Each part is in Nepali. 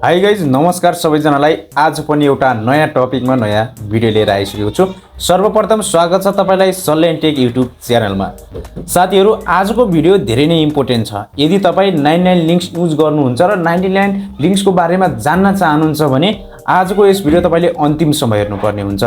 हाई गाइज नमस्कार सबैजनालाई। आज पनि एउटा नयाँ टपिकमा नयाँ भिडियो लिएर आइसकेको छु। सर्वप्रथम स्वागत छ तपाईलाई सल्यान टेक युट्युब च्यानलमा। साथीहरू, आजको भिडियो धेरै नै इम्पोर्टेन्ट छ। यदि तपाईँ 99 लिङ्क्स युज गर्नुहुन्छ र 99 लिङ्क्सको बारेमा जान्न चाहनुहुन्छ भने आजको यस भिडियो तपाईले अन्तिमसम्म हेर्नुपर्ने हुन्छ।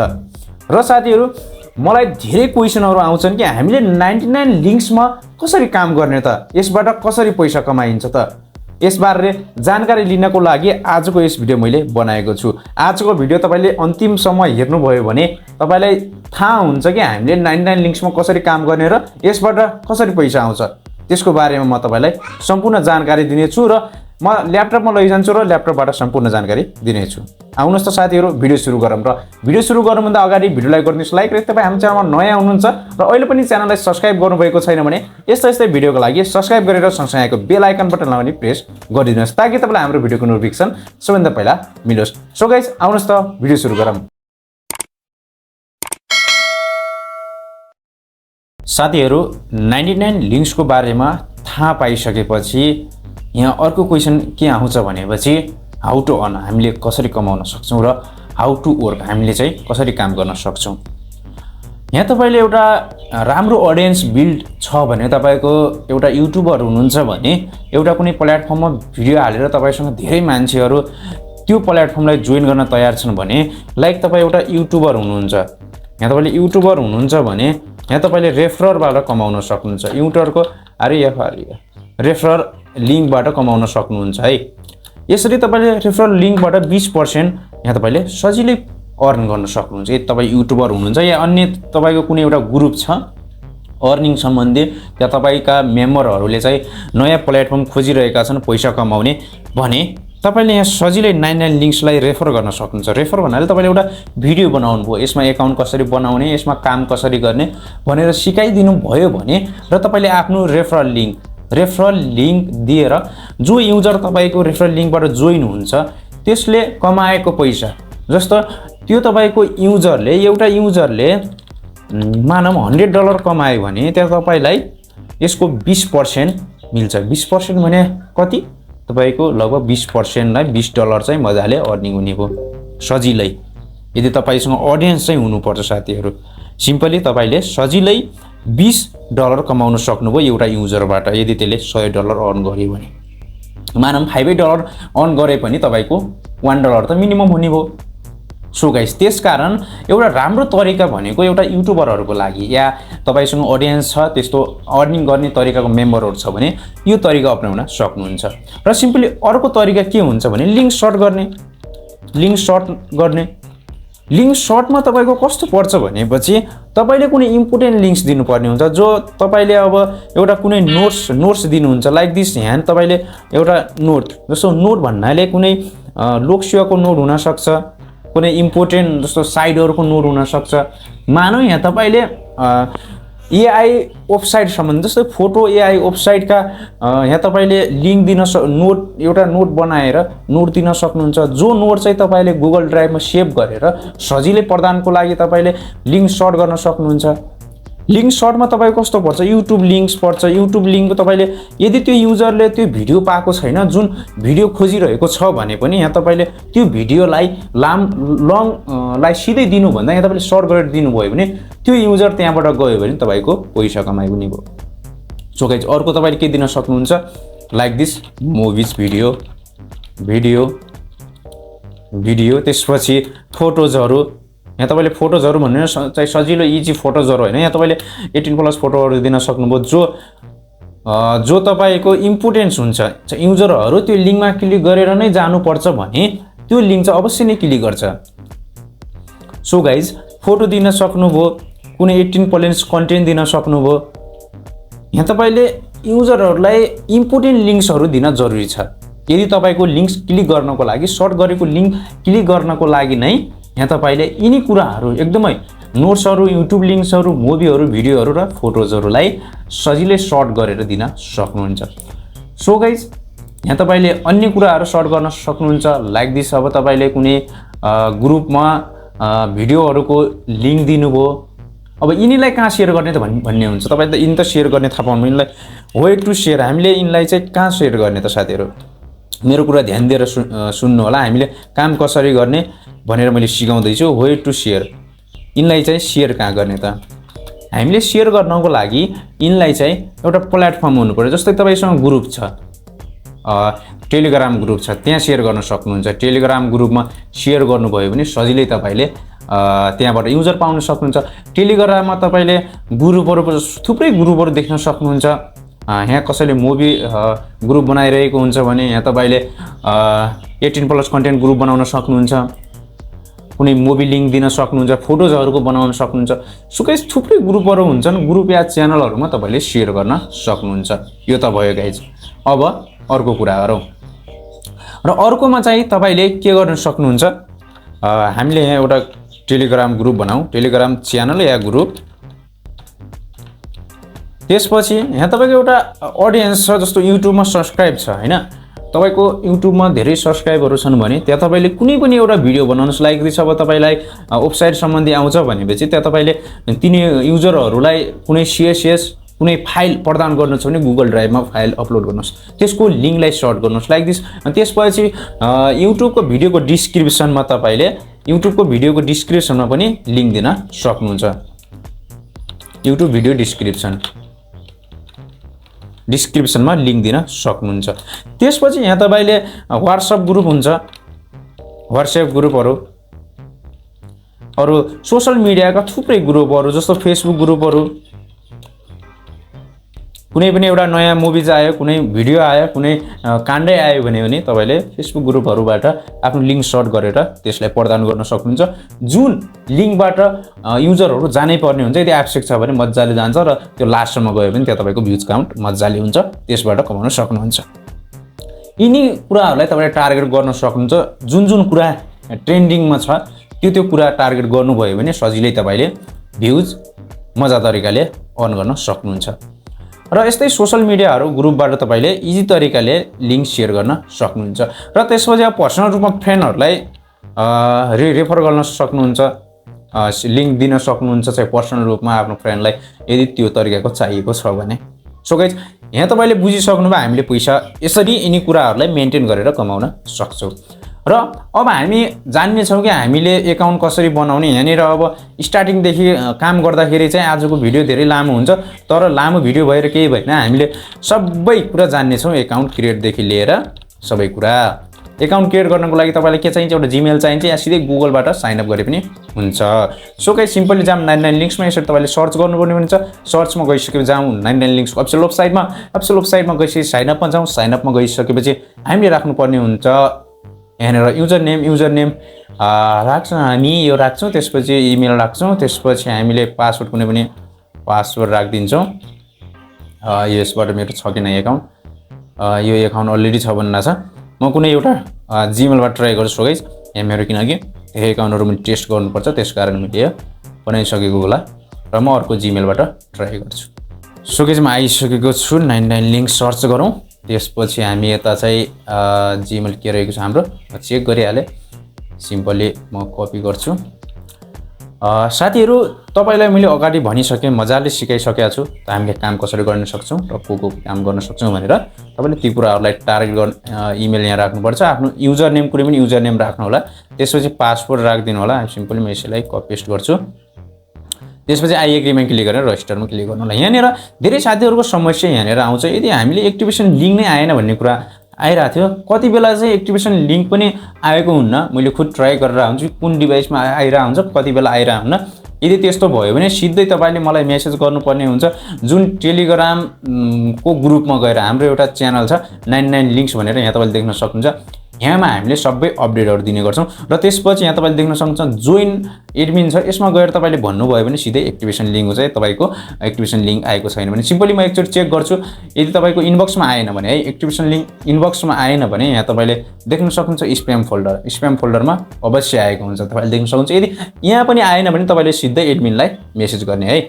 र साथीहरू, मलाई धेरै क्वेसनहरू आउँछन् कि हामीले 99 लिङ्क्समा कसरी काम गर्ने त, यसबाट कसरी पैसा कमाइन्छ त। यसबारे जानकारी लिनको लागि आजको यस भिडियो मैले बनाएको छु। आजको भिडियो तपाईले अन्तिमसम्म हेर्नुभयो भने तपाईलाई थाहा हुन्छ कि हामीले 99 लिङ्क्समा कसरी काम गर्ने र यसबाट कसरी पैसा आउँछ। त्यसको बारेमा म तपाईलाई सम्पूर्ण जानकारी दिनेछु र म ल्यापटपमा लैजान्छु र ल्यापटपबाट सम्पूर्ण जानकारी दिनेछु। आउनुहोस् त साथीहरू, भिडियो सुरु गरौँ। र भिडियो सुरु गर्नुभन्दा अगाडि भिडियोलाई गरिदिनुहोस् लाइक र तपाईँ हाम्रो च्यानलमा नयाँ हुनुहुन्छ र अहिले पनि च्यानललाई सब्स्क्राइब गर्नुभएको छैन भने यस्तै भिडियोको लागि सब्स्क्राइब गरेर सँगसँगै आएको बेल आइकन बटनलाई पनि प्रेस गरिदिनुहोस् ताकि तपाईँलाई हाम्रो भिडियोको नोटिफिकेसन सबैभन्दा पहिला मिलोस्। सो गाइस, आउनुहोस् त भिडियो सुरु गरौँ। साथीहरू, 99 लिङ्क्सको बारेमा थाहा पाइसकेपछि यहाँ अर्को क्वेसन के आउँछ भनेपछि हाउ टु अर्न, हामीले कसरी कमाउन सक्छौँ र हाउ टु वर्क, हामीले चाहिँ कसरी काम गर्न सक्छौँ। यहाँ तपाईँले एउटा राम्रो अडियन्स बिल्ड छ भने, तपाईँको एउटा युट्युबर हुनुहुन्छ भने एउटा कुनै प्लेटफर्ममा भिडियो हालेर तपाईँसँग धेरै मान्छेहरू त्यो प्लेटफर्मलाई जोइन गर्न तयार छन् भने, लाइक तपाईँ एउटा युट्युबर हुनुहुन्छ, यहाँ तपाईँले युट्युबर हुनुहुन्छ भने यहाँ तपाईँले रेफरलबाट कमाउन सक्नुहुन्छ। युट्युबरको रेफरल लिङ्कबाट कमाउन सक्नुहुन्छ है। यसरी तपाईँले रेफरल लिङ्कबाट 20% यहाँ तपाईँले सजिलै अर्न गर्न सक्नुहुन्छ। यदि तपाईँ युट्युबर हुनुहुन्छ या अन्य तपाईँको कुनै एउटा ग्रुप छ अर्निङ सम्बन्धी, या तपाईँका मेम्बरहरूले चाहिँ नयाँ प्लेटफर्म खोजिरहेका छन् पैसा कमाउने भने, तपाईँले यहाँ सजिलै 99 लिङ्क्सलाई रेफर गर्न सक्नुहुन्छ। रेफर भन्नाले तपाईँले एउटा भिडियो बनाउनु भयो, यसमा एकाउन्ट कसरी बनाउने, यसमा काम कसरी गर्ने भनेर सिकाइदिनु भयो भने, र तपाईँले आफ्नो रेफरल लिङ्क दिएर जो युजर तपाईँको रेफरल लिङ्कबाट जोइन हुन्छ त्यसले कमाएको पैसा, जस्तो त्यो तपाईँको एउटा युजरले मानौँ $100 कमायो भने त्यहाँ तपाईँलाई यसको 20% मिल्छ। 20% भने कति? तपाईँको लगभग 20%लाई $20 चाहिँ मजाले अर्निङ हुने भयो सजिलै। यदि तपाईँसँग अडियन्स चाहिँ हुनुपर्छ साथीहरू। सिम्पली तपाईँले सजिलै $20 कमाउन सक्नुभयो एउटा युजरबाट। यदि त्यसले $100 अर्न गर्यो भने, मानौँ $5 अर्न गरे पनि तपाईँको $1 त मिनिमम हुने भयो। सो गाइस, त्यसकारण एउटा राम्रो तरिका भनेको एउटा युट्युबरहरूको लागि या तपाईँसँग अडियन्स छ, त्यस्तो अर्निङ गर्ने तरिकाको मेम्बरहरू छ भने यो तरिका अपनाउन सक्नुहुन्छ। र सिम्पली अर्को तरिका के हुन्छ भने लिङ्क सर्ट गर्ने। लिङ्क सर्टमा तपाईँको कस्तो पर्छ भनेपछि तपाईँले कुनै इम्पोर्टेन्ट लिङ्क्स दिनुपर्ने हुन्छ। जो तपाईँले अब एउटा कुनै नोट्स दिनुहुन्छ, लाइक दिस यहाँ तपाईँले एउटा नोट, जस्तो नोट भन्नाले कुनै लोकसेवाको नोट हुनसक्छ, कुनै इम्पोर्टेन्ट जस्तो साइटहरूको नोट हुनसक्छ। मानौँ यहाँ तपाईँले एआई वेबसाइट सम्बन्धी, जस्तै फोटो एआई वेबसाइटका यहाँ तपाईँले लिङ्क एउटा नोट बनाएर नोट दिन सक्नुहुन्छ। जो नोट चाहिँ तपाईँले गुगल ड्राइभमा सेभ गरेर सजिलै प्रदानको लागि तपाईँले लिङ्क सर्ट गर्न सक्नुहुन्छ। लिङ्क सर्टमा तपाईँको कस्तो पर्छ, युट्युब लिङ्क्स पर्छ। युट्युब लिङ्क तपाईँले यदि त्यो युजरले त्यो भिडियो पाएको छैन, जुन भिडियो खोजिरहेको छ भने पनि यहाँ तपाईँले त्यो भिडियोलाई लङलाई सिधै दिनुभन्दा यहाँ तपाईँले सर्ट गरेर दिनुभयो भने त्यो युजर त्यहाँबाट गयो भने तपाईँको पैसा कमाइ हुने भयो। सो गाइस, अर्को तपाईँले के दिन सक्नुहुन्छ, लाइक दिस मुभिज भिडियो, त्यसपछि फोटोजहरू। यहाँ तपाईँले फोटोजहरू भन्नु चाहिँ सजिलो इजी फोटोजहरू होइन, यहाँ तपाईँले 18+ फोटोहरू दिन सक्नुभयो। जो तपाईँको इम्पोर्टेन्स हुन्छ, युजरहरू त्यो लिङ्कमा क्लिक गरेर नै जानुपर्छ भने त्यो लिङ्क चाहिँ अवश्य नै क्लिक गर्छ। सो गाइज, फोटो दिन सक्नुभयो, कुनै 18+ कन्टेन्ट दिन सक्नुभयो। यहाँ तपाईँले युजरहरूलाई इम्पोर्टेन्ट लिङ्क्सहरू दिन जरुरी छ। यदि तपाईँको लिङ्क्स क्लिक गर्नको लागि, सर्ट गरेको लिङ्क क्लिक गर्नको लागि नै यहाँ तपाईँले यिनी कुराहरू एकदमै नोट्सहरू, युट्युब लिङ्क्सहरू, मुभीहरू, भिडियोहरू र फोटोजहरूलाई सजिलै सर्ट गरेर दिन सक्नुहुन्छ। सो गाइज, यहाँ तपाईँले अन्य कुराहरू सर्ट गर्न सक्नुहुन्छ, लाइक दिस अब तपाईँले कुनै ग्रुपमा भिडियोहरूको लिङ्क दिनुभयो। अब यिनीलाई कहाँ सेयर गर्ने त भन्ने हुन्छ। तपाईँ त यिनी त सेयर गर्ने थाहा पाउनु, यिनलाई वे टु सेयर, हामीले यिनलाई चाहिँ कहाँ सेयर गर्ने त साथीहरू। मेरो कुरा ध्यान दिएर सुन्नु होला। हामीले काम कसरी गर्ने भनेर मैले सिकाउँदैछु। वे टु सेयर, यिनलाई चाहिँ सेयर कहाँ गर्ने त? हामीले सेयर गर्नको लागि यिनलाई चाहिँ एउटा प्लेटफर्म हुनु पर्यो। जस्तै तपाईसँग ग्रुप छ, टेलिग्राम ग्रुप छ, त्यहाँ सेयर गर्न सक्नुहुन्छ। टेलिग्राम ग्रुपमा सेयर गर्नुभयो भने सजिलै तपाईँले त्यहाँबाट युजर पाउन सक्नुहुन्छ। टेलिग्राममा तपाईँले ग्रुपहरू, थुप्रै ग्रुपहरू देख्न सक्नुहुन्छ। यहाँ कसैले मुभी ग्रुप बनाइरहेको हुन्छ भने यहाँ तपाईँले 18+ कन्टेन्ट ग्रुप बनाउन सक्नुहुन्छ। कुनै मुभी लिङ्क दिन सक्नुहुन्छ, फोटोजहरूको बनाउन सक्नुहुन्छ। सुकै थुप्रै ग्रुपहरू हुन्छन्, ग्रुप या च्यानलहरूमा तपाईँले सेयर गर्न सक्नुहुन्छ। यो त भयो गाइज। अब अर्को कुरा गरौँ। र अर्कोमा चाहिँ तपाईँले के गर्न सक्नुहुन्छ, हामीले यहाँ एउटा टेलिग्राम ग्रुप बनाऊ, टेलिग्राम च्यानल या ग्रुप। त्यसपछि यहाँ तपाईँको एउटा अडियन्स छ, जस्तो युट्युबमा सब्सक्राइब छ होइन, तपाईँको युट्युबमा धेरै सब्सक्राइबहरू छन् भने त्यहाँ तपाईँले कुनै पनि एउटा भिडियो बनाउनुहोस्। लाइक दिन्छ अब तपाईँलाई वेबसाइट सम्बन्धी आउँछ भनेपछि त्यहाँ तपाईँले तिनी युजरहरूलाई कुनै CSS कुनै फाइल प्रदान गर्नु छ भने गुगल ड्राइभमा फाइल अपलोड गर्नुहोस्, त्यसको लिङ्कलाई सर्ट गर्नुहोस् लाइक दिस। त्यसपछि युट्युबको भिडियोको डिस्क्रिप्सनमा तपाईँले युट्युबको भिडियोको डिस्क्रिप्सनमा पनि लिङ्क दिन सक्नुहुन्छ। युट्युब भिडियो डिस्क्रिप्सनमा लिङ्क दिन सक्नुहुन्छ। त्यसपछि यहाँ तपाईँले WhatsApp ग्रुप हुन्छ, WhatsApp ग्रुपहरू, अरू सोसल मिडियाका थुप्रै ग्रुपहरू जस्तो फेसबुक ग्रुपहरू, कुनै पनि एउटा नयाँ मुभिज आयो, कुनै भिडियो आयो, कुनै काण्डै आयो भने तपाईँले फेसबुक ग्रुपहरूबाट आफ्नो लिङ्क सर्ट गरेर त्यसलाई प्रदान गर्न सक्नुहुन्छ। जुन लिङ्कबाट युजरहरू जानै पर्ने हुन्छ, यदि आवश्यक छ भने मजाले जान्छ र त्यो लास्टसम्म गयो भने त्यहाँ तपाईँको भ्युज काउन्ट मजाले हुन्छ, त्यसबाट कमाउन सक्नुहुन्छ। यिनी कुराहरूलाई तपाईँले टार्गेट गर्न सक्नुहुन्छ। जुन जुन कुरा ट्रेन्डिङमा छ त्यो कुरा टार्गेट गर्नुभयो भने सजिलै तपाईँले भ्युज मजा तरिकाले अर्न गर्न सक्नुहुन्छ। र यस्तै सोसल मिडियाहरू ग्रुपबाट तपाईँले इजी तरिकाले लिङ्क सेयर गर्न सक्नुहुन्छ। र त्यसपछि अब पर्सनल रूपमा फ्रेन्डहरूलाई रेफर गर्न सक्नुहुन्छ, लिङ्क दिन सक्नुहुन्छ चाहिँ पर्सनल रूपमा आफ्नो फ्रेन्डलाई, यदि त्यो तरिकाको चाहिएको छ भने। सो गाइज, यहाँ तपाईँले बुझिसक्नुभयो हामीले पैसा यसरी यिनी कुराहरूलाई मेन्टेन गरेर कमाउन सक्छौँ। र अब हामी जान्नेछौँ कि हामीले एकाउन्ट कसरी बनाउने। यहाँनिर अब स्टार्टिङदेखि काम गर्दाखेरि चाहिँ आजको भिडियो धेरै लामो हुन्छ, तर लामो भिडियो भएर केही भएन, हामीले सबै कुरा जान्नेछौँ एकाउन्ट क्रिएटदेखि लिएर सबै कुरा। एकाउन्ट क्रिएट गर्नको लागि तपाईँलाई के चाहिन्छ, एउटा जिमेल चाहिन्छ, या सिधै गुगलबाट साइनअप गरे पनि हुन्छ। सो गाइस, सिम्पली जाम 99 लिङ्क्समा यसरी तपाईँले सर्च गर्नुपर्ने हुन्छ। सर्चमा गइसकेपछि जाउँ 99 लिङ्क्सको अफिसियल वेबसाइटमा गइसकेपछि साइनअपमा जाउँ। साइनअपमा गइसकेपछि हामीले राख्नुपर्ने हुन्छ यहाँनिर युजर नेम राख्छौँ हामी, यो राख्छौँ। त्यसपछि इमेल राख्छौँ। त्यसपछि हामीले पासवर्ड कुनै पनि पासवर्ड राखिदिन्छौँ। यसबाट मेरो छ कि नै एकाउन्ट, यो एकाउन्ट अलरेडी छ भन्ना छ। म कुनै एउटा जिमेलबाट ट्राई गर्छु गाइस। यहाँ मेरो किनकि धेरै एकाउन्टहरू पनि टेस्ट गर्नुपर्छ, त्यस कारण मैले यो बनाइसकेको होला र म अर्को जिमेलबाट ट्राई गर्छु। सो गाइस, म आइसकेको छु। 99 लिङ्क सर्च गरौँ। त्यसपछि हामी यता चाहिँ जिमेल के रहेको छ हाम्रो चेक गरिहालेँ। सिम्पली म कपी गर्छु। साथीहरू, तपाईँलाई मैले अगाडि भनिसकेँ, मजाले सिकाइसकेको छु त हामीले काम कसरी गर्न सक्छौँ र को काम गर्न सक्छौँ भनेर। तपाईँले ती कुराहरूलाई टार्गेट गर्न इमेल यहाँ राख्नुपर्छ। आफ्नो युजर नेम कुनै पनि युजर नेम राख्नु होला। त्यसपछि पासवर्ड राखिदिनु होला। सिम्पली म यसैलाई कपी पेस्ट गर्छु। त्यसपछि आई एग्रीमा क्लिक गरेर रजिस्टरमा क्लिक गर्नु होला। यहाँनिर धेरै साथीहरूको समस्या यहाँनिर आउँछ, यदि हामीले एक्टिभेसन लिङ्क नै आएन भन्ने कुरा आइरहेको थियो। कति बेला चाहिँ एक्टिभेसन लिङ्क पनि आएको हुन्न, मैले खुद ट्राई गरेर हुन्छु कुन डिभाइसमा आइरहेको हुन्छ, कति बेला आइरहेको हुन्न। यदि त्यस्तो भयो भने सिधै तपाईँले मलाई मेसेज गर्नुपर्ने हुन्छ। जुन टेलिग्रामको ग्रुपमा गएर हाम्रो एउटा च्यानल छ 99 लिङ्क्स भनेर, यहाँ तपाईँले देख्न सक्नुहुन्छ। यहाँमा हामीले सबै अपडेटहरू दिने गर्छौँ। र त्यसपछि यहाँ तपाईँले देख्न सक्नुहुन्छ जोइन एडमिन छ, यसमा गएर तपाईँले भन्नुभयो भने सिधै एक्टिभेसन लिङ्क चाहिँ तपाईँको एक्टिभेसन लिङ्क आएको छैन भने सिम्पली म एकचोटि चेक गर्छु। यदि तपाईँको इनबक्समा आएन भने है, एक्टिभेसन लिङ्क इनबक्समा आएन भने यहाँ तपाईँले देख्न सक्नुहुन्छ स्प्याम फोल्डरमा अवश्य आएको हुन्छ, तपाईँले देख्न सक्नुहुन्छ। यदि यहाँ पनि आएन भने तपाईँले सिधै एडमिनलाई मेसेज गर्ने है।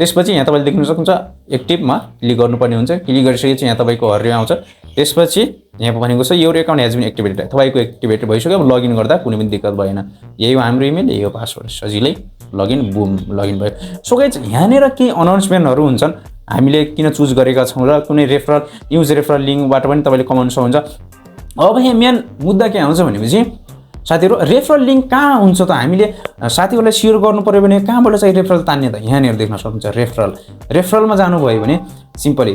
त्यसपछि यहाँ तपाईँले देख्न सक्नुहुन्छ एक्टिभमा क्लिक गर्नुपर्ने हुन्छ। क्लिक गरिसकेपछि यहाँ तपाईँको हरियो आउँछ। त्यसपछि यहाँ भनेको छ your account has been activated, तपाईँको एक्टिभेट भइसक्यो। अब लगइन गर्दा कुनै पनि दिक्कत भएन। यही हो हाम्रो इमेल, यही हो पासवर्ड, सजिलै लगइन बुम लगइन भयो। सो गाइस, यहाँनिर केही अनाउन्समेन्टहरू हुन्छन् हामीले किन चुज गरेका छौँ र कुनै रेफरल लिङ्कबाट पनि तपाईँले कमाउन सक्नुहुन्छ। अब यहाँ मेन मुद्दा के आउँछ भनेपछि साथीहरू रेफरल लिङ्क कहाँ हुन्छ त हामीले साथीहरूलाई सेयर गर्नु पर्यो भने कहाँबाट चाहिँ रेफरल तान्ने त यहाँनिर देख्न सक्नुहुन्छ रेफरलमा जानुभयो भने सिम्पली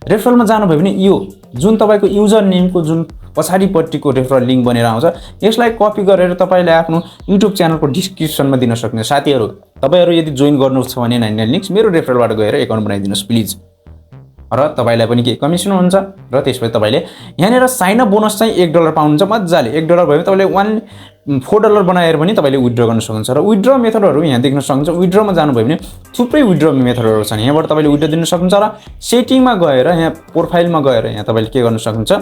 रेफरलमा जानुभयो भने यो जुन तपाईँको युजर नेमको जुन पछाडिपट्टिको रेफरल लिङ्क बनेर आउँछ यसलाई कपी गरेर तपाईँले आफ्नो युट्युब च्यानलको डिस्क्रिप्सनमा दिन सक्नुहुन्छ साथीहरू तपाईँहरू यदि जोइन गर्नु छ भने 99 लिङ्क्स मेरो रेफरलबाट गएर एकाउन्ट बनाइदिनुहोस् प्लिज र तपाईँलाई पनि केही कमिसन हुन्छ र त्यसपछि तपाईँले यहाँनिर साइन अप बोनस चाहिँ $1 पाउनुहुन्छ मजाले $1 भयो भने तपाईँले $4 बनाएर पनि तपाईँले विथड्र गर्न सक्नुहुन्छ र विथड्र मेथडहरू यहाँ देख्न सक्नुहुन्छ विथड्रमा जानुभयो भने थुप्रै विथड्र मेथडहरू छन् यहाँबाट तपाईँले विथड्र दिन सक्नुहुन्छ र सेटिङमा गएर यहाँ प्रोफाइलमा गएर यहाँ तपाईँले के गर्न सक्नुहुन्छ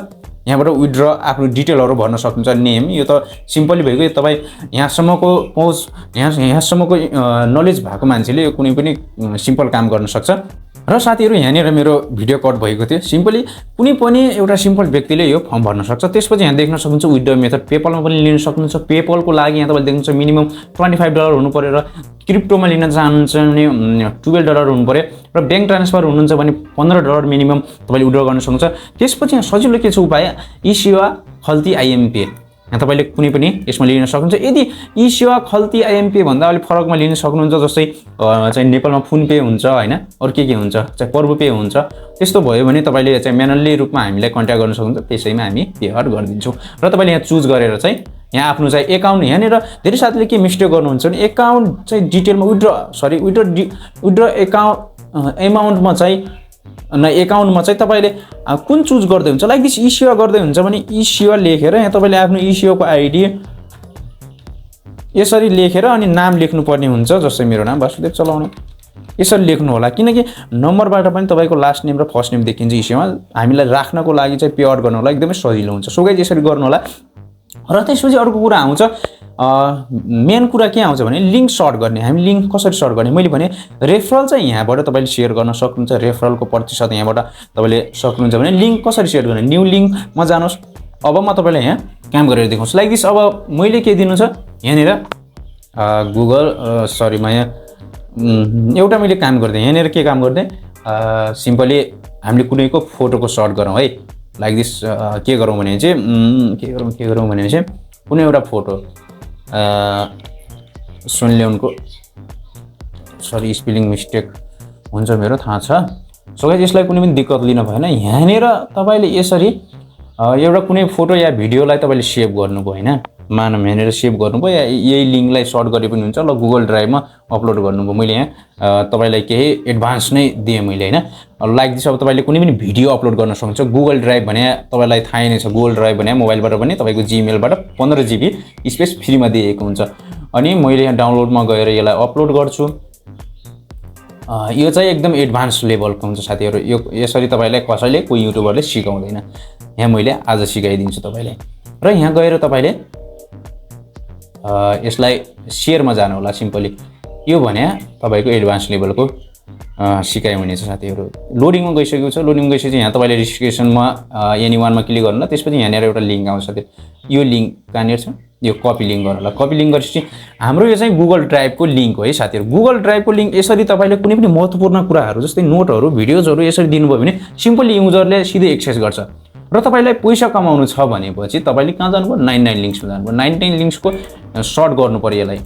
यहाँबाट विथड्र आफ्नो डिटेलहरू भर्न सक्नुहुन्छ नेम यो त सिम्पली भएको तपाईँ यहाँसम्मको पहुँच यहाँसम्मको नलेज भएको मान्छेले यो कुनै पनि सिम्पल काम गर्न सक्छ र साथीहरू यहाँनिर मेरो भिडियो कट भएको थियो सिम्पली कुनै पनि एउटा सिम्पल व्यक्तिले यो फर्म भर्न सक्छ त्यसपछि यहाँ देख्न सक्नुहुन्छ विथड्र मेथड पेपलमा पनि लिन सक्नुहुन्छ पेपलको लागि यहाँ तपाईँले देख्नुहुन्छ मिनिमम $25 हुनु पर्यो र क्रिप्टोमा लिन चाहनुहुन्छ भने $12 हुनु पर्यो र ब्याङ्क ट्रान्सफर हुनुहुन्छ भने $15 मिनिमम तपाईँले विथड्र गर्न सक्नुहुन्छ त्यसपछि यहाँ सजिलो के छ उपाय ई-सेवा खल्ती आइएमपी यहाँ तपाईँले कुनै पनि यसमा लिन सक्नुहुन्छ यदि ई-सेवा खल्ती आइएमपी भन्दा अलिक फरकमा लिन सक्नुहुन्छ जस्तै चाहिँ नेपालमा फोन पे हुन्छ होइन अरू के हुन्छ चाहिँ पर्व पे हुन्छ त्यस्तो भयो भने तपाईँले चाहिँ म्यानुअली रूपमा हामीलाई कन्ट्याक्ट गर्न सक्नुहुन्छ त्यसैमा हामी पे आउट गरिदिन्छौँ र तपाईँले यहाँ चुज गरेर चाहिँ यहाँ आफ्नो चाहिँ एकाउन्ट यहाँनिर धेरै साथीले के मिस्टेक गर्नुहुन्छ भने एकाउन्ट चाहिँ डिटेलमा विथड्र एकाउन्ट एमाउन्टमा चाहिँ एकाउन्टमा चाहिँ तपाईँले कुन चुज गर्दै हुन्छ लाइक दिस ई-सेवा गर्दै हुन्छ भने ई-सेवा लेखेर यहाँ तपाईँले आफ्नो ई-सेवाको आइडी यसरी लेखेर अनि नाम लेख्नुपर्ने हुन्छ जस्तै मेरो नाम वासुदेव चलाउने यसरी लेख्नु होला किनकि नम्बरबाट पनि तपाईँको लास्ट नेम र फर्स्ट नेम देखिन्छ ई-सेवामा हामीलाई राख्नको लागि चाहिँ पे आउट गर्नु होला एकदमै सजिलो हुन्छ सो गाइस यसरी गर्नु होला र त्यसपछि अर्को कुरा आउँछ मेन कुरा के आउँछ भने लिङ्क सर्ट गर्ने हामी लिङ्क कसरी सर्ट गर्ने मैले भने रेफरल चाहिँ यहाँबाट तपाईँले सेयर गर्न सक्नुहुन्छ रेफरलको प्रतिशत यहाँबाट तपाईँले सक्नुहुन्छ भने लिङ्क कसरी सेयर गर्ने न्यू लिङ्कमा जानुहोस् अब म तपाईँलाई यहाँ काम गरेर देखाउँछु लाइक दिस अब मैले के दिनु छ यहाँनिर गुगल सरी म यहाँ एउटा मैले काम गर्दै यहाँनिर के काम गर्दै सिम्पली हामीले कुनैको फोटोको सर्ट गरौँ है लाइक दिस के गरौँ भने चाहिँ के गरौँ भने चाहिँ कुनै एउटा फोटो सुनलेउनको सरी स्पेलिङ मिस्टेक हुन्छ मेरो थाहा छ सो गाइस यसलाई कुनै पनि दिक्कत लिन भएन यहाँनिर तपाईँले यसरी एउटा कुनै फोटो या भिडियोलाई तपाईँले सेभ गर्नुभयो होइन मानौँ यहाँनिर सेभ गर्नुभयो या यही लिङ्कलाई सर्ट गरे पनि हुन्छ ल गुगल ड्राइभमा अपलोड गर्नुभयो मैले यहाँ तपाईँलाई केही एडभान्स नै दिएँ मैले होइन लाइक दिस अब तपाईँले कुनै पनि भिडियो अपलोड गर्न सक्नुहुन्छ गुगल ड्राइभ भने तपाईँलाई थाहै नै छ गुगल ड्राइभ भने मोबाइलबाट पनि तपाईँको जिमेलबाट 15 GB स्पेस फ्रीमा दिएको हुन्छ अनि मैले यहाँ डाउनलोडमा गएर यसलाई अपलोड गर्छु यो चाहिँ एकदम एडभान्स लेभलको हुन्छ साथीहरू यो यसरी तपाईँलाई कसैले कोही युट्युबरले सिकाउँदैन यहाँ मैले आज सिकाइदिन्छु तपाईँलाई र यहाँ गएर तपाईँले यसलाई सेयरमा जानु होला सिम्पली यो भने तपाईँको एडभान्स लेभलको सिकाइ हुनेछ साथीहरू लोडिङमा गइसकेको छ लोडिङ गइसकेपछि यहाँ तपाईँले रेजिस्ट्रेसनमा एनीवानमा क्लिक गर्नु होला त्यसपछि यहाँनिर एउटा लिङ्क आउँछ साथीहरू यो लिङ्क कहाँनिर छ यो कपी लिङ्क गर्नु होला कपी लिङ्क गरेपछि हाम्रो यो चाहिँ गुगल ड्राइभको लिङ्क हो है साथीहरू गुगल ड्राइभको लिङ्क यसरी तपाईँले कुनै पनि महत्त्वपूर्ण कुराहरू जस्तै नोटहरू भिडियोजहरू यसरी दिनुभयो भने सिम्पली युजरले सिधै एक्सेस गर्छ र तपाईँलाई पैसा कमाउनु छ भनेपछि तपाईँले कहाँ जानुभयो 99 लिङ्क्समा जानुभयो 99 लिङ्क्सको सर्ट गर्नु पर्यो यसलाई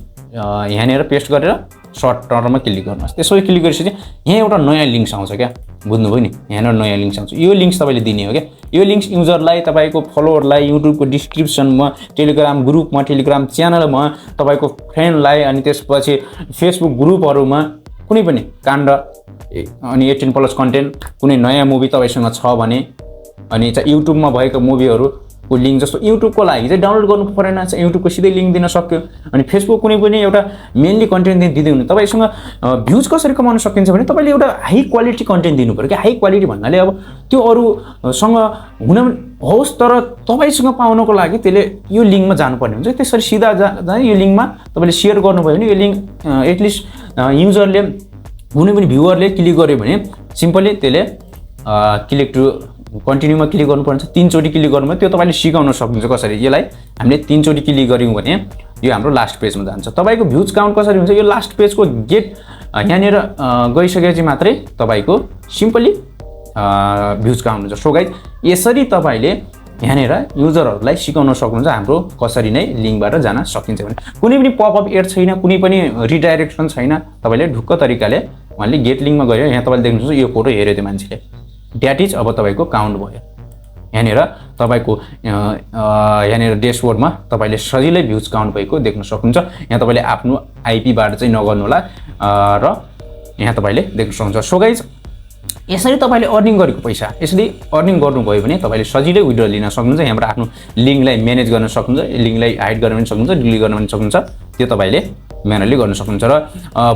यहाँनिर पेस्ट गरेर सर्ट टर्ममा क्लिक गर्नुहोस् त्यसपछि क्लिक गरेपछि यहाँ एउटा नयाँ लिङ्क्स आउँछ क्या बुझ्नुभयो नि यहाँनिर नयाँ लिङ्क्स आउँछ यो लिङ्क्स तपाईँले दिने हो क्या यो लिङ्क्स युजरलाई तपाईँको फलोवरलाई युट्युबको डिस्क्रिप्सनमा टेलिग्राम ग्रुपमा टेलिग्राम च्यानलमा तपाईँको फ्रेन्डलाई अनि त्यसपछि फेसबुक ग्रुपहरूमा कुनै पनि काण्ड अनि 18+ कन्टेन्ट कुनै नयाँ मुभी तपाईँसँग छ भने अनि चाहिँ युट्युबमा भएको मुभीहरूको लिङ्क जस्तो युट्युबको लागि चाहिँ डाउनलोड गर्नु परेन चाहिँ युट्युबको सिधै लिङ्क दिन सक्यो अनि फेसबुक कुनै पनि एउटा मेनली कन्टेन्ट दिँदै हुनु तपाईँसँग भ्युज कसरी कमाउन सकिन्छ भने तपाईँले एउटा हाई क्वालिटी कन्टेन्ट दिनु पऱ्यो कि हाई क्वालिटी भन्नाले अब त्यो अरूसँग हुन होस् तर तपाईँसँग पाउनको लागि त्यसले यो लिङ्कमा जानुपर्ने हुन्छ त्यसरी सिधा यो लिङ्कमा तपाईँले सेयर गर्नुभयो भने यो लिङ्क एटलिस्ट युजरले कुनै पनि भ्युवरले क्लिक गर्यो भने सिम्पली त्यसले क्लिक टु कन्टिन्यूमा क्लिक गर्नुपर्छ 3 चोटि क्लिक गर्नुभयो त्यो तपाईँले सिकाउन सक्नुहुन्छ कसरी यसलाई हामीले 3 चोटि क्लिक गऱ्यौँ भने यो हाम्रो लास्ट पेजमा जान्छ तपाईँको भ्युज काउन्ट कसरी हुन्छ यो लास्ट पेजको गेट यहाँनिर गइसकेपछि मात्रै तपाईँको सिम्पली भ्युज काउन्ट हुन्छ सो गाइस यसरी तपाईँले यहाँनिर युजरहरूलाई सिकाउन सक्नुहुन्छ हाम्रो कसरी नै लिङ्कबाट जान सकिन्छ भने कुनै पनि पपअप एड छैन, कुनै पनि रिडाइरेक्सन छैन। तपाईँले ढुक्क तरिकाले उहाँले गेट लिङ्कमा गयो, यहाँ तपाईँले देख्नुहुन्छ यो फोटो हेऱ्यो त्यो मान्छेले, द्याट इज अब तपाईँको काउन्ट भयो। यहाँनिर तपाईँको यहाँनिर ड्यासबोर्डमा तपाईँले सजिलै भ्युज काउन्ट भएको देख्न सक्नुहुन्छ। यहाँ तपाईँले आफ्नो आइपीबाट चाहिँ नगर्नु होला र यहाँ तपाईँले देख्न सक्नुहुन्छ। सो गाइज यसरी तपाईँले अर्निङ गरेको पैसा यसरी अर्निङ गर्नुभयो भने तपाईँले सजिलै विड्रो लिन सक्नुहुन्छ। यहाँबाट आफ्नो लिङ्कलाई म्यानेज गर्न सक्नुहुन्छ, लिङ्कलाई हाइड गर्न पनि सक्नुहुन्छ, डिलिट गर्न पनि सक्नुहुन्छ। त्यो तपाईँले म्यानुअली गर्न सक्नुहुन्छ र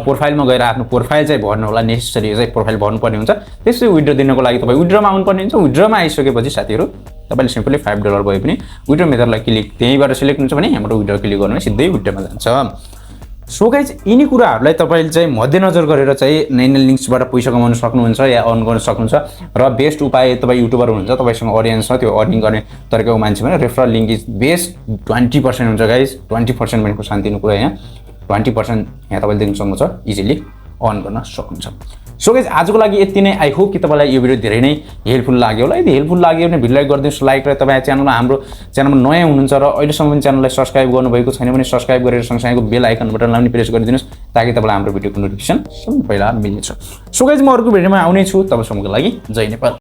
प्रोफाइलमा गएर आफ्नो प्रोफाइल चाहिँ भर्नु होला, नेसेसरी चाहिँ प्रोफाइल भर्नुपर्ने हुन्छ। त्यसपछि विड्रो दिनको लागि तपाईँ विड्रोमा आउनुपर्ने हुन्छ। विड्रोमा आइसकेपछि साथीहरू तपाईँले सिम्पली $5 भए पनि विड्रो मेथडलाई क्लिक त्यहीँबाट सिलेक्ट हुन्छ भने यहाँबाट विड्रो क्लिक गर्नु सिधै विड्रोमा जान्छ। सो गाइज यिनी कुराहरूलाई तपाईँले चाहिँ मध्यनजर गरेर चाहिँ 99 लिङ्क्सबाट पैसा कमाउन सक्नुहुन्छ या अर्न गर्न सक्नुहुन्छ। र बेस्ट उपाय तपाईँ युट्युबर हुनुहुन्छ, तपाईँसँग अडियन्स छ, त्यो अर्निङ गर्ने तरिकाको मान्छे भने रेफरल लिङ्क इज बेस्ट 20% हुन्छ गाइज। 20% भनेको शान्तिनो कुरा यहाँ 20% यहाँ तपाईँले देख्न सक्नुहुन्छ इजिली अर्न गर्न सक्नुहुन्छ। सो गाइज आजको लागि यति नै। आई होप कि तपाईँलाई यो भिडियो धेरै नै हेल्पफुल लाग्यो होला। यदि हेल्पफुल लाग्यो भने भिडियोलाई गरिदिनुहोस् लाइक र तपाईँ च्यानलमा हाम्रो च्यानलमा नयाँ हुनुहुन्छ र अहिलेसम्म पनि च्यानललाई सब्सक्राइब गर्नुभएको छैन भने सब्सक्राइब गरेर सँगसँगैको बेल आइकन बटनलाई पनि प्रेस गरिदिनुहोस् ताकि तपाईँलाई हाम्रो भिडियोको नोटिफिकेसन सबभन्दा पहिला मिल्नेछ। सो गाइज म अर्को भिडियोमा आउने छु, तबसम्मको लागि जय नेपाल।